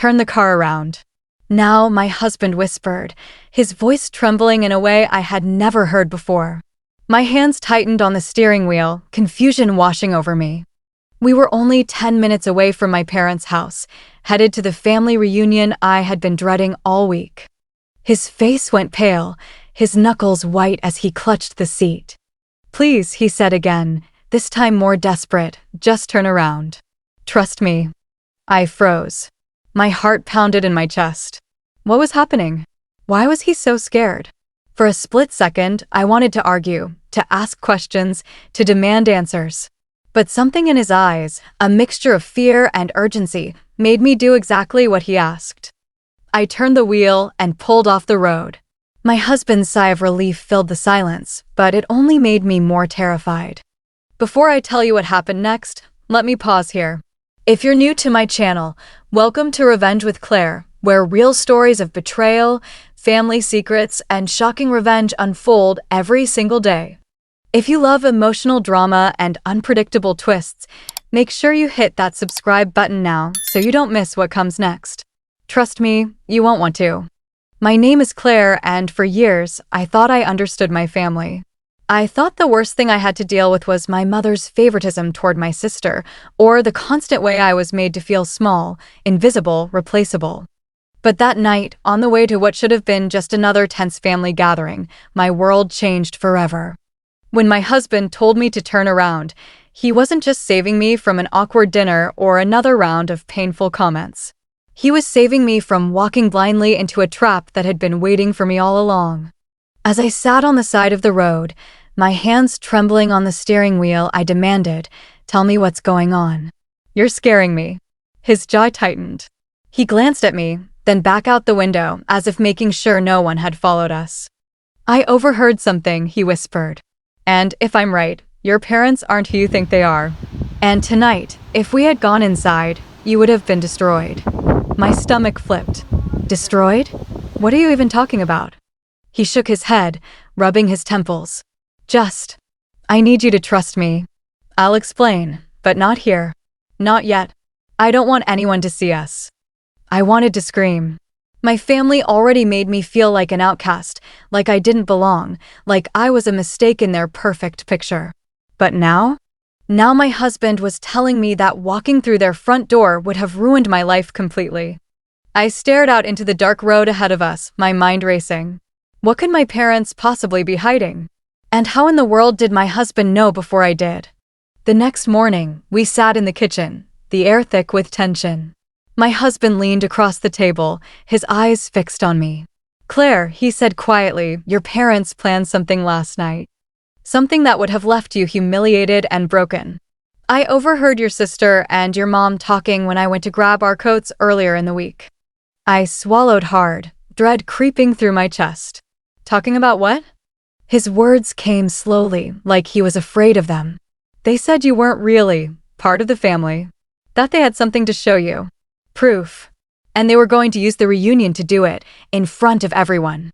turn the car around. Now, my husband whispered, his voice trembling in a way I had never heard before. My hands tightened on the steering wheel, confusion washing over me. We were only 10 minutes away from my parents' house, headed to the family reunion I had been dreading all week. His face went pale, his knuckles white as he clutched the seat. "Please," he said again, this time more desperate, "just turn around. Trust me." I froze. My heart pounded in my chest. What was happening? Why was he so scared? For a split second, I wanted to argue, to ask questions, to demand answers. But something in his eyes, a mixture of fear and urgency, made me do exactly what he asked. I turned the wheel and pulled off the road. My husband's sigh of relief filled the silence, but it only made me more terrified. Before I tell you what happened next, let me pause here. If you're new to my channel, welcome to Revenge with Claire, where real stories of betrayal, family secrets, and shocking revenge unfold every single day. If you love emotional drama and unpredictable twists, make sure you hit that subscribe button now so you don't miss what comes next. Trust me, you won't want to. My name is Claire, and for years, I thought I understood my family. I thought the worst thing I had to deal with was my mother's favoritism toward my sister, or the constant way I was made to feel small, invisible, replaceable. But that night, on the way to what should have been just another tense family gathering, my world changed forever. When my husband told me to turn around, he wasn't just saving me from an awkward dinner or another round of painful comments. He was saving me from walking blindly into a trap that had been waiting for me all along. As I sat on the side of the road, my hands trembling on the steering wheel, I demanded, "Tell me what's going on. You're scaring me." His jaw tightened. He glanced at me, then back out the window, as if making sure no one had followed us. "I overheard something," he whispered. "And if I'm right, your parents aren't who you think they are. And tonight, if we had gone inside, you would have been destroyed." My stomach flipped. "Destroyed? What are you even talking about?" He shook his head, rubbing his temples. I need you to trust me. I'll explain, but not here. Not yet. I don't want anyone to see us." I wanted to scream. My family already made me feel like an outcast, like I didn't belong, like I was a mistake in their perfect picture. But now my husband was telling me that walking through their front door would have ruined my life completely. I stared out into the dark road ahead of us, my mind racing. What could my parents possibly be hiding? And how in the world did my husband know before I did? The next morning, we sat in the kitchen, the air thick with tension. My husband leaned across the table, his eyes fixed on me. "Claire," he said quietly, "your parents planned something last night. Something that would have left you humiliated and broken. I overheard your sister and your mom talking when I went to grab our coats earlier in the week." I swallowed hard, dread creeping through my chest. "Talking about what?" His words came slowly, like he was afraid of them. "They said you weren't really part of the family. That they had something to show you. Proof. And they were going to use the reunion to do it, in front of everyone."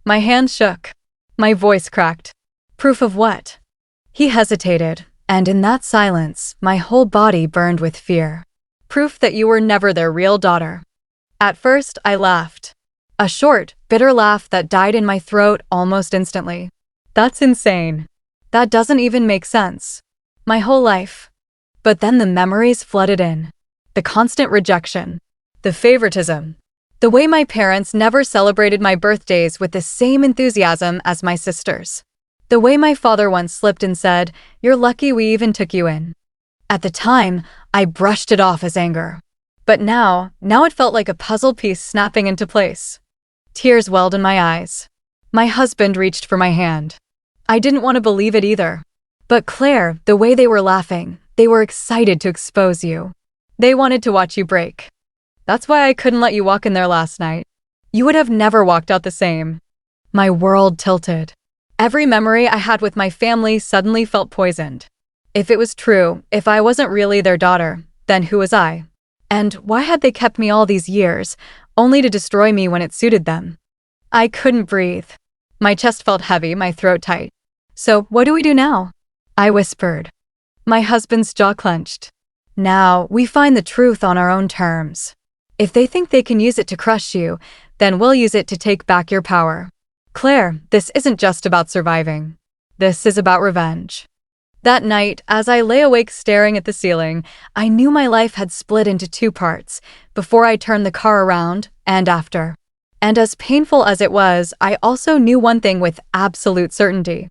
My hand shook. My voice cracked. "Proof of what?" He hesitated, and in that silence, my whole body burned with fear. "Proof that you were never their real daughter." At first, I laughed. A short, bitter laugh that died in my throat almost instantly. "That's insane. That doesn't even make sense. My whole life." But then the memories flooded in. The constant rejection. The favoritism. The way my parents never celebrated my birthdays with the same enthusiasm as my sisters. The way my father once slipped and said, "You're lucky we even took you in." At the time, I brushed it off as anger. But now it felt like a puzzle piece snapping into place. Tears welled in my eyes. My husband reached for my hand. I didn't want to believe it either. "But Claire, the way they were laughing, they were excited to expose you. They wanted to watch you break. That's why I couldn't let you walk in there last night. You would have never walked out the same." My world tilted. Every memory I had with my family suddenly felt poisoned. If it was true, if I wasn't really their daughter, then who was I? And why had they kept me all these years, only to destroy me when it suited them? I couldn't breathe. My chest felt heavy, my throat tight. "So, what do we do now?" I whispered. My husband's jaw clenched. "Now, we find the truth on our own terms." If they think they can use it to crush you, then we'll use it to take back your power. Claire, this isn't just about surviving. This is about revenge. That night, as I lay awake staring at the ceiling, I knew my life had split into two parts, before I turned the car around and after. And as painful as it was, I also knew one thing with absolute certainty.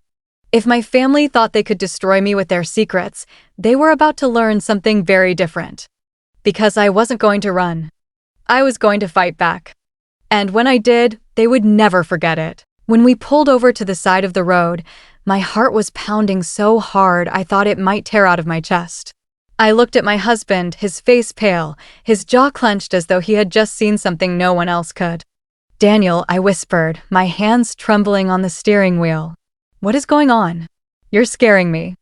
If my family thought they could destroy me with their secrets, they were about to learn something very different. Because I wasn't going to run. I was going to fight back. And when I did, they would never forget it. When we pulled over to the side of the road, my heart was pounding so hard I thought it might tear out of my chest. I looked at my husband, his face pale, his jaw clenched as though he had just seen something no one else could. "Daniel," I whispered, my hands trembling on the steering wheel. "What is going on? You're scaring me."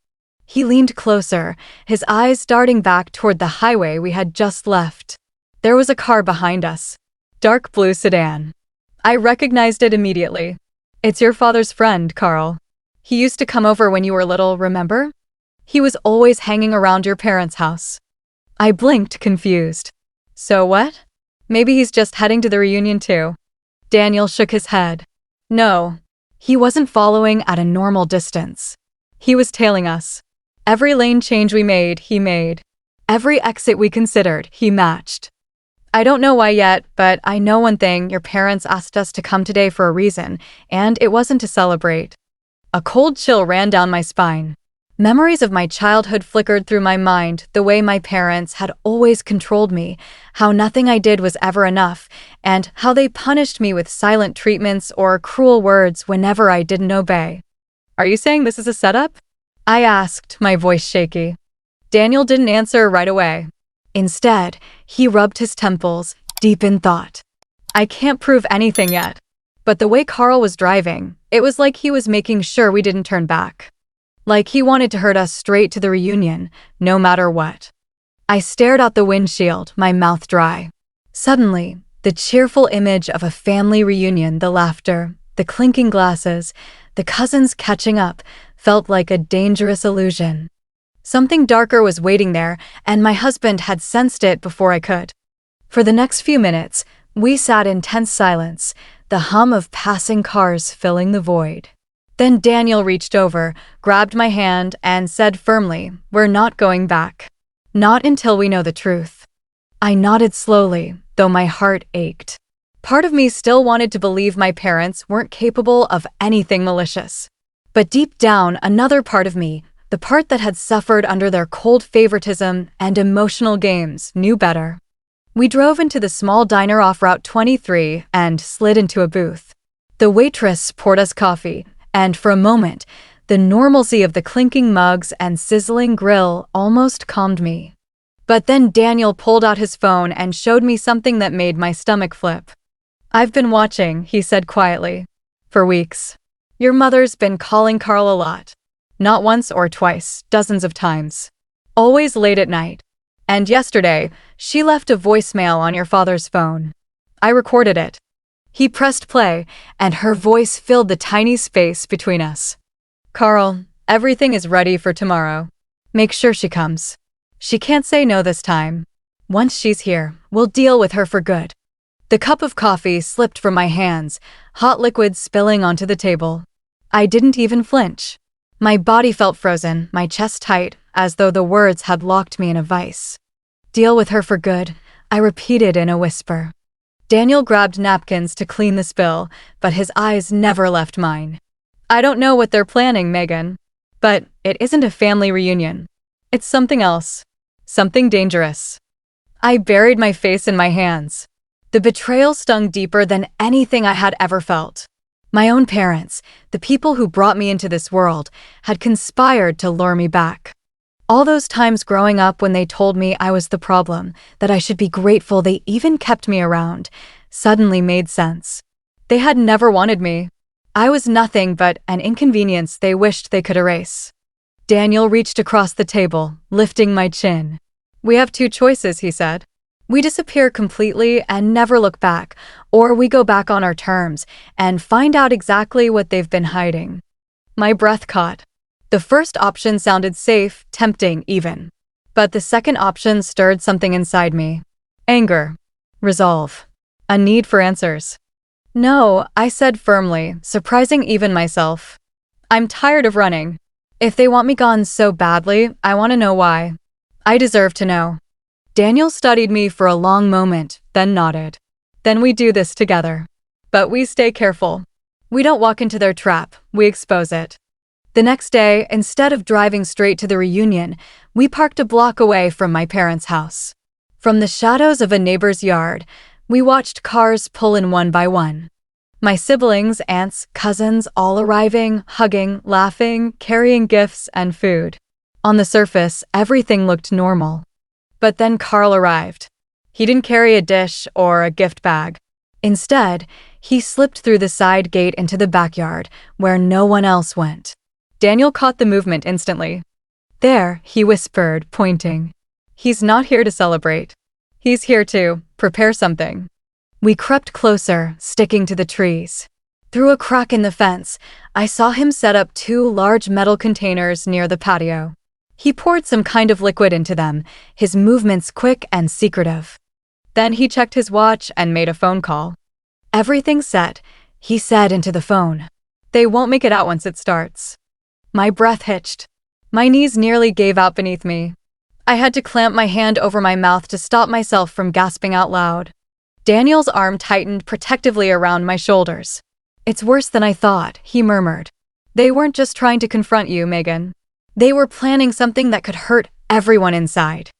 He leaned closer, his eyes darting back toward the highway we had just left. There was a car behind us. Dark blue sedan. I recognized it immediately. "It's your father's friend, Carl. He used to come over when you were little, remember? He was always hanging around your parents' house." I blinked, confused. "So what? Maybe he's just heading to the reunion too." Daniel shook his head. "No. He wasn't following at a normal distance. He was tailing us. Every lane change we made, he made. Every exit we considered, he matched. I don't know why yet, but I know one thing: your parents asked us to come today for a reason, and it wasn't to celebrate." A cold chill ran down my spine. Memories of my childhood flickered through my mind, the way my parents had always controlled me, how nothing I did was ever enough, and how they punished me with silent treatments or cruel words whenever I didn't obey. "Are you saying this is a setup?" I asked, my voice shaky. Daniel didn't answer right away. Instead, he rubbed his temples, deep in thought. "I can't prove anything yet." But the way Carl was driving, it was like he was making sure we didn't turn back. Like he wanted to herd us straight to the reunion, no matter what. I stared out the windshield, my mouth dry. Suddenly, the cheerful image of a family reunion, the laughter, the clinking glasses, the cousins catching up, felt like a dangerous illusion. Something darker was waiting there, and my husband had sensed it before I could. For the next few minutes, we sat in tense silence, the hum of passing cars filling the void. Then Daniel reached over, grabbed my hand, and said firmly, "We're not going back. Not until we know the truth." I nodded slowly, though my heart ached. Part of me still wanted to believe my parents weren't capable of anything malicious. But deep down, another part of me, the part that had suffered under their cold favoritism and emotional games, knew better. We drove into the small diner off Route 23 and slid into a booth. The waitress poured us coffee, and for a moment, the normalcy of the clinking mugs and sizzling grill almost calmed me. But then Daniel pulled out his phone and showed me something that made my stomach flip. "I've been watching," he said quietly, "for weeks. Your mother's been calling Carl a lot. Not once or twice, dozens of times. Always late at night. And yesterday, she left a voicemail on your father's phone. I recorded it." He pressed play, and her voice filled the tiny space between us. "Carl, everything is ready for tomorrow. Make sure she comes. She can't say no this time. Once she's here, we'll deal with her for good." The cup of coffee slipped from my hands, hot liquid spilling onto the table. I didn't even flinch. My body felt frozen, my chest tight, as though the words had locked me in a vice. "Deal with her for good," I repeated in a whisper. Daniel grabbed napkins to clean the spill, but his eyes never left mine. "I don't know what they're planning, Megan. But it isn't a family reunion. It's something else. Something dangerous." I buried my face in my hands. The betrayal stung deeper than anything I had ever felt. My own parents, the people who brought me into this world, had conspired to lure me back. All those times growing up when they told me I was the problem, that I should be grateful they even kept me around, suddenly made sense. They had never wanted me. I was nothing but an inconvenience they wished they could erase. Daniel reached across the table, lifting my chin. "We have two choices," he said. "We disappear completely and never look back, or we go back on our terms and find out exactly what they've been hiding." My breath caught. The first option sounded safe, tempting even. But the second option stirred something inside me. Anger. Resolve. A need for answers. No, I said firmly, surprising even myself. I'm tired of running. If they want me gone so badly, I want to know why. I deserve to know. Daniel studied me for a long moment, then nodded. Then we do this together. But we stay careful. We don't walk into their trap, we expose it. The next day, instead of driving straight to the reunion, we parked a block away from my parents' house. From the shadows of a neighbor's yard, we watched cars pull in one by one. My siblings, aunts, cousins, all arriving, hugging, laughing, carrying gifts and food. On the surface, everything looked normal. But then Carl arrived. He didn't carry a dish or a gift bag. Instead, he slipped through the side gate into the backyard, where no one else went. Daniel caught the movement instantly. There, he whispered, pointing. He's not here to celebrate. He's here to prepare something. We crept closer, sticking to the trees. Through a crack in the fence, I saw him set up 2 large metal containers near the patio. He poured some kind of liquid into them, his movements quick and secretive. Then he checked his watch and made a phone call. Everything's set, he said into the phone. They won't make it out once it starts. My breath hitched. My knees nearly gave out beneath me. I had to clamp my hand over my mouth to stop myself from gasping out loud. Daniel's arm tightened protectively around my shoulders. It's worse than I thought, he murmured. They weren't just trying to confront you, Megan. They were planning something that could hurt everyone inside.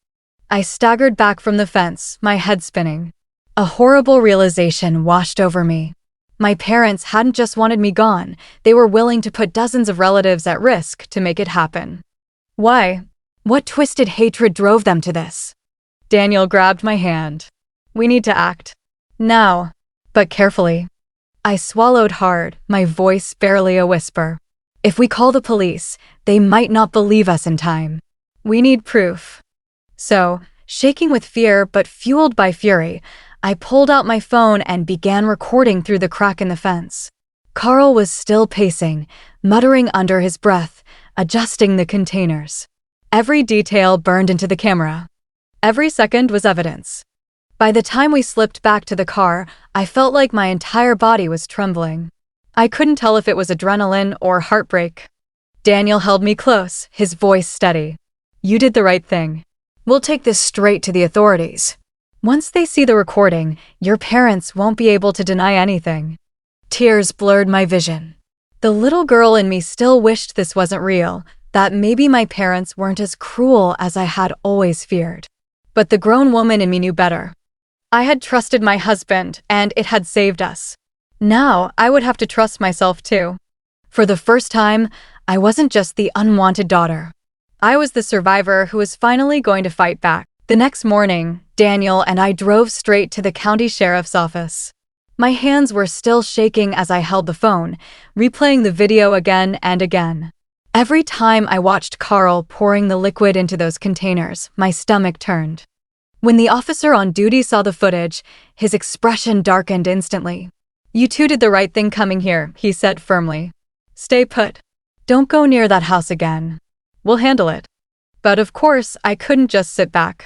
I staggered back from the fence, my head spinning. A horrible realization washed over me. My parents hadn't just wanted me gone, they were willing to put dozens of relatives at risk to make it happen. Why? What twisted hatred drove them to this? Daniel grabbed my hand. We need to act. Now. But carefully. I swallowed hard, my voice barely a whisper. If we call the police, they might not believe us in time. We need proof. So, shaking with fear but fueled by fury, I pulled out my phone and began recording through the crack in the fence. Carl was still pacing, muttering under his breath, adjusting the containers. Every detail burned into the camera. Every second was evidence. By the time we slipped back to the car, I felt like my entire body was trembling. I couldn't tell if it was adrenaline or heartbreak. Daniel held me close, his voice steady. You did the right thing. We'll take this straight to the authorities. Once they see the recording, your parents won't be able to deny anything. Tears blurred my vision. The little girl in me still wished this wasn't real, that maybe my parents weren't as cruel as I had always feared. But the grown woman in me knew better. I had trusted my husband, and it had saved us. Now, I would have to trust myself too. For the first time, I wasn't just the unwanted daughter. I was the survivor who was finally going to fight back. The next morning, Daniel and I drove straight to the county sheriff's office. My hands were still shaking as I held the phone, replaying the video again and again. Every time I watched Carl pouring the liquid into those containers, my stomach turned. When the officer on duty saw the footage, his expression darkened instantly. You two did the right thing coming here, he said firmly. Stay put. Don't go near that house again. We'll handle it. But of course, I couldn't just sit back.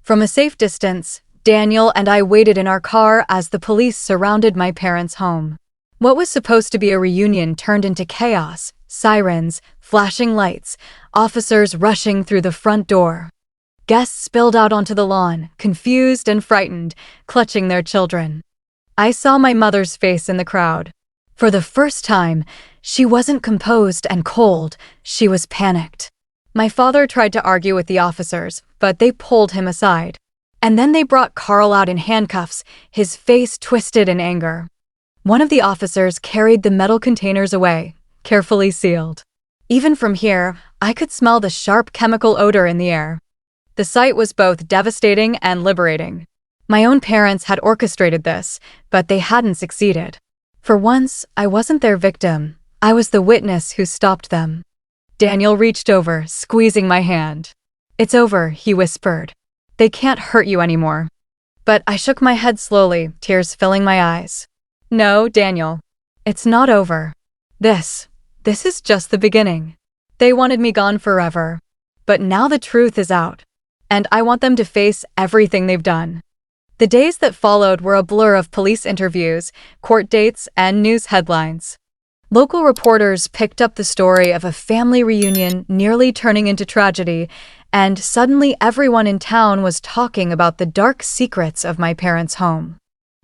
From a safe distance, Daniel and I waited in our car as the police surrounded my parents' home. What was supposed to be a reunion turned into chaos, sirens, flashing lights, officers rushing through the front door. Guests spilled out onto the lawn, confused and frightened, clutching their children. I saw my mother's face in the crowd. For the first time, she wasn't composed and cold, she was panicked. My father tried to argue with the officers, but they pulled him aside. And then they brought Carl out in handcuffs, his face twisted in anger. One of the officers carried the metal containers away, carefully sealed. Even from here, I could smell the sharp chemical odor in the air. The sight was both devastating and liberating. My own parents had orchestrated this, but they hadn't succeeded. For once, I wasn't their victim. I was the witness who stopped them. Daniel reached over, squeezing my hand. It's over, he whispered. They can't hurt you anymore. But I shook my head slowly, tears filling my eyes. No, Daniel. It's not over. This is just the beginning. They wanted me gone forever. But now the truth is out. And I want them to face everything they've done. The days that followed were a blur of police interviews, court dates, and news headlines. Local reporters picked up the story of a family reunion nearly turning into tragedy, and suddenly everyone in town was talking about the dark secrets of my parents' home.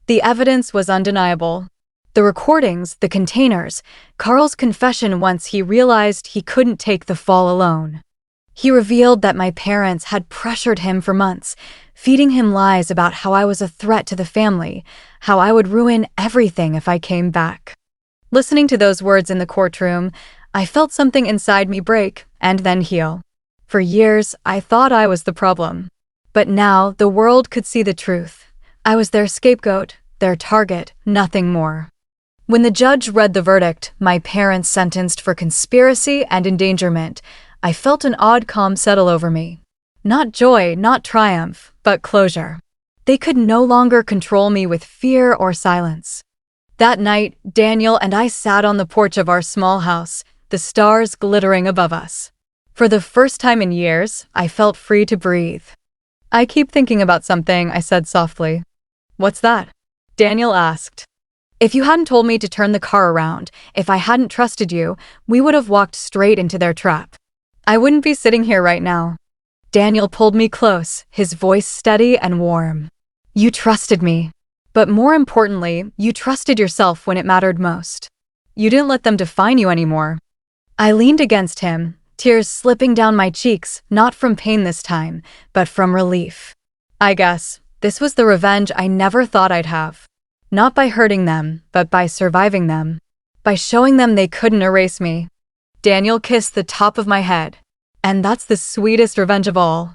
The evidence was undeniable. The recordings, the containers, Carl's confession once he realized he couldn't take the fall alone. He revealed that my parents had pressured him for months, feeding him lies about how I was a threat to the family, how I would ruin everything if I came back. Listening to those words in the courtroom, I felt something inside me break and then heal. For years, I thought I was the problem. But now, the world could see the truth. I was their scapegoat, their target, nothing more. When the judge read the verdict, my parents sentenced for conspiracy and endangerment, I felt an odd calm settle over me. Not joy, not triumph, but closure. They could no longer control me with fear or silence. That night, Daniel and I sat on the porch of our small house, the stars glittering above us. For the first time in years, I felt free to breathe. "I keep thinking about something," I said softly. "What's that?" Daniel asked. "If you hadn't told me to turn the car around, if I hadn't trusted you, we would have walked straight into their trap. I wouldn't be sitting here right now." Daniel pulled me close, his voice steady and warm. "You trusted me. But more importantly, you trusted yourself when it mattered most. You didn't let them define you anymore." I leaned against him, tears slipping down my cheeks, not from pain this time, but from relief. I guess this was the revenge I never thought I'd have. Not by hurting them, but by surviving them. By showing them they couldn't erase me. Daniel kissed the top of my head. And that's the sweetest revenge of all.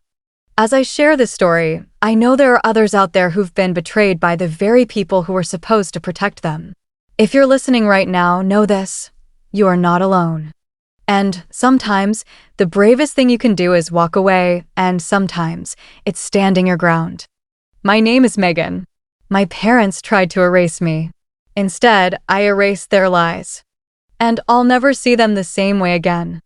As I share this story, I know there are others out there who've been betrayed by the very people who were supposed to protect them. If you're listening right now, know this: you are not alone. And sometimes, the bravest thing you can do is walk away, and sometimes, it's standing your ground. My name is Megan. My parents tried to erase me. Instead, I erased their lies. And I'll never see them the same way again.